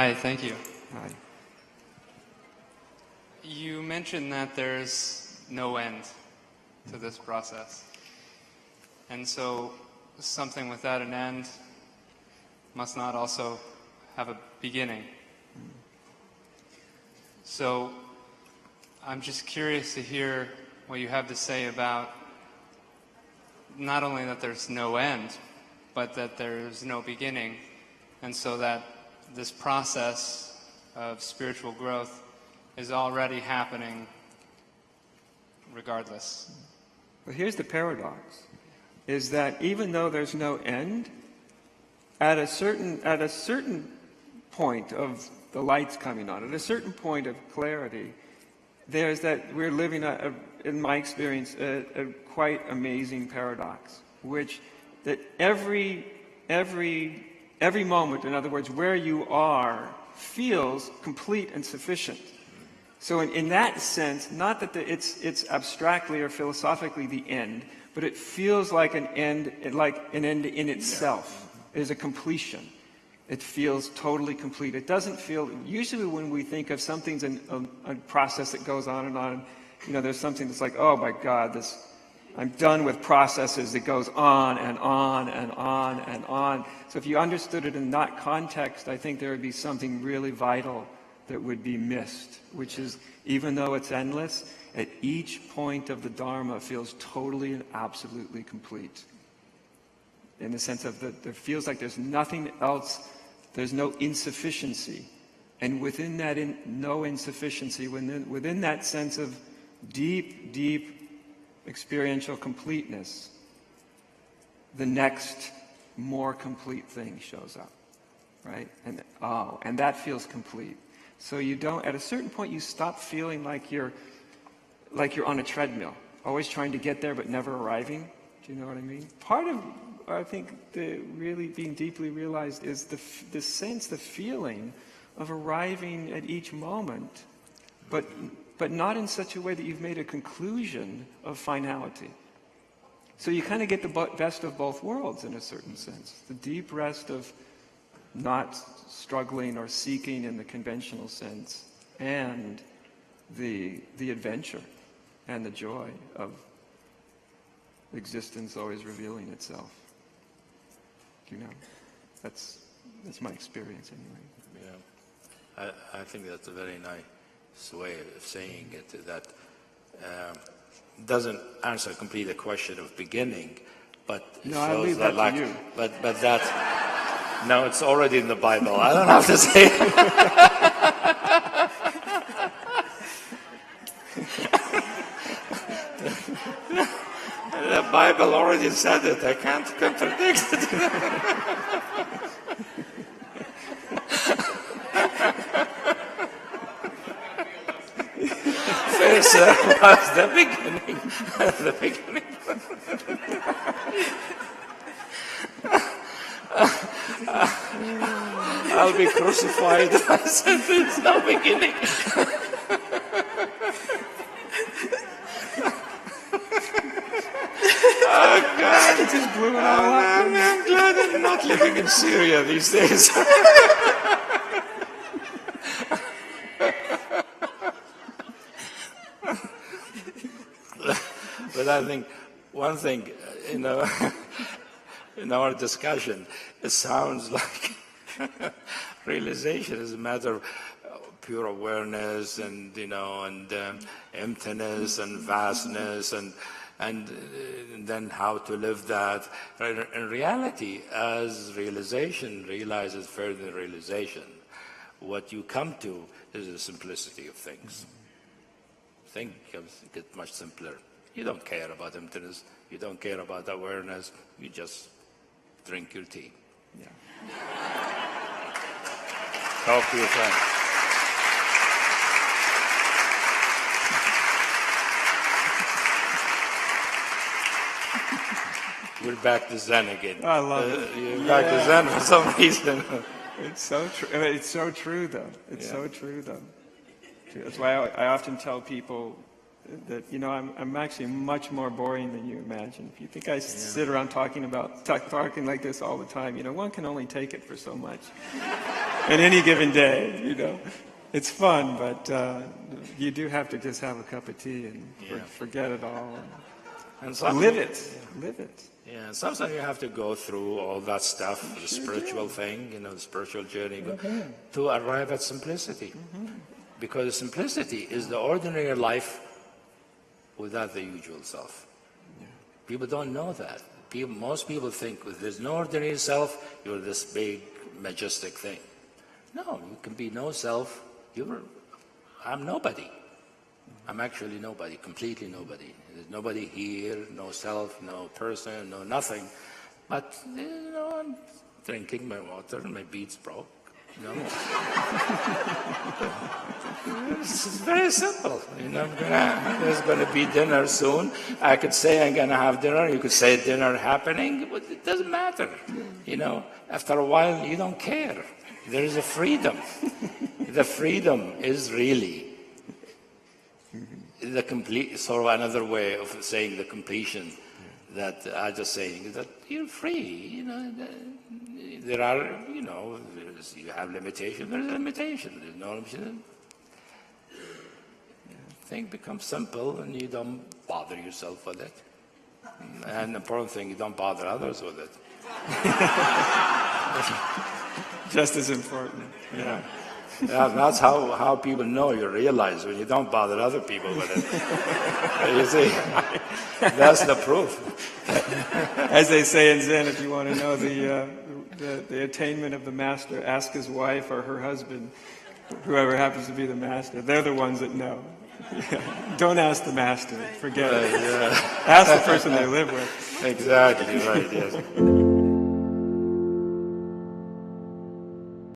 Hi, thank you. Hi. You mentioned that there's no end to this process. And so something without an end must not also have a beginning. So I'm just curious to hear what you have to say about not only that there's no end, but that there's no beginning, and so that this process of spiritual growth is already happening regardless. Well, here's the paradox, is that even though there's no end, at a certain point of the lights coming on, at a certain point of clarity, there's that we're living, in my experience, a quite amazing paradox, which that every moment, in other words, where you are, feels complete and sufficient. So in that sense, not that it's abstractly or philosophically the end, but it feels like an end in itself. It is a completion. It feels totally complete. It doesn't feel, usually when we think of something's a process that goes on and on, there's something that's like, oh my God, I'm done with processes that goes on and on and on and on. So if you understood it in that context, I think there would be something really vital that would be missed, which is, even though it's endless, at each point of the Dharma feels totally and absolutely complete. In the sense of that there feels like there's nothing else, there's no insufficiency. And within that no insufficiency, within that sense of deep, deep experiential completeness, the next more complete thing shows up, right? And that feels complete. So you don't, at a certain point, you stop feeling like you're on a treadmill, always trying to get there but never arriving. Do you know what I mean? Part of, I think, the really being deeply realized is the sense, the feeling of arriving at each moment, but not in such a way that you've made a conclusion of finality. So you kind of get the best of both worlds in a certain sense. The deep rest of not struggling or seeking in the conventional sense, and the adventure and the joy of existence always revealing itself. That's my experience anyway. Yeah, I think that's a very nice way of saying it. That doesn't answer completely the question of beginning, but it no, I shows leave that, that to you. But that no, it's already in the Bible. I don't have to say it. The Bible already said it. I can't contradict it. First was the beginning. The beginning. I'll be crucified. I said there's no beginning. Oh God! It just blew it all up. I'm glad I'm not living in Syria these days. But I think one thing, in our discussion, it sounds like realization is a matter of pure awareness and emptiness and vastness and then how to live that. In reality, as realization realizes further realization, what you come to is the simplicity of things. Things get much simpler. You don't care about emptiness. You don't care about awareness. You just drink your tea. Yeah. Talk to your friends. We're back to Zen again. I love it. You're back to Zen for some reason. It's so true. It's so true, though. It's so true, though. That's why I often tell people that I'm actually much more boring than you imagine. If you think I sit around talking like this all the time, one can only take it for so much. in any given day, you know. It's fun, but you do have to just have a cup of tea and forget it all. And Live it. Live it. Yeah, sometimes you have to go through all that stuff, the spiritual thing, you know, the spiritual journey, to arrive at simplicity. Because simplicity is the ordinary life without the usual self. People don't know that. Most people think if there's no ordinary self, you're this big, majestic thing. No, you can be no self. I'm nobody. I'm actually nobody, completely nobody. There's nobody here, no self, no person, no nothing. But, you know, I'm drinking my water and my beads broke. You know? It's very simple. You know, there's going to be dinner soon. I could say I'm going to have dinner. You could say dinner happening. But it doesn't matter. You know, after a while, you don't care. There is a freedom. The freedom is really the complete, sort of another way of saying the completion that I just saying, that you're free. You know, there are, you know, you have limitation, there's a limitation. There's no limitation. Thing becomes simple and you don't bother yourself with it. And the important thing, you don't bother others with it. Just as important. Yeah. That's how people know, you realize when you don't bother other people with it. You see, that's the proof. As they say in Zen, if you want to know the attainment of the master, ask his wife or her husband, whoever happens to be the master. They're the ones that know. Don't ask the master. Forget it. Yeah. Ask the person they live with. Exactly right, yes.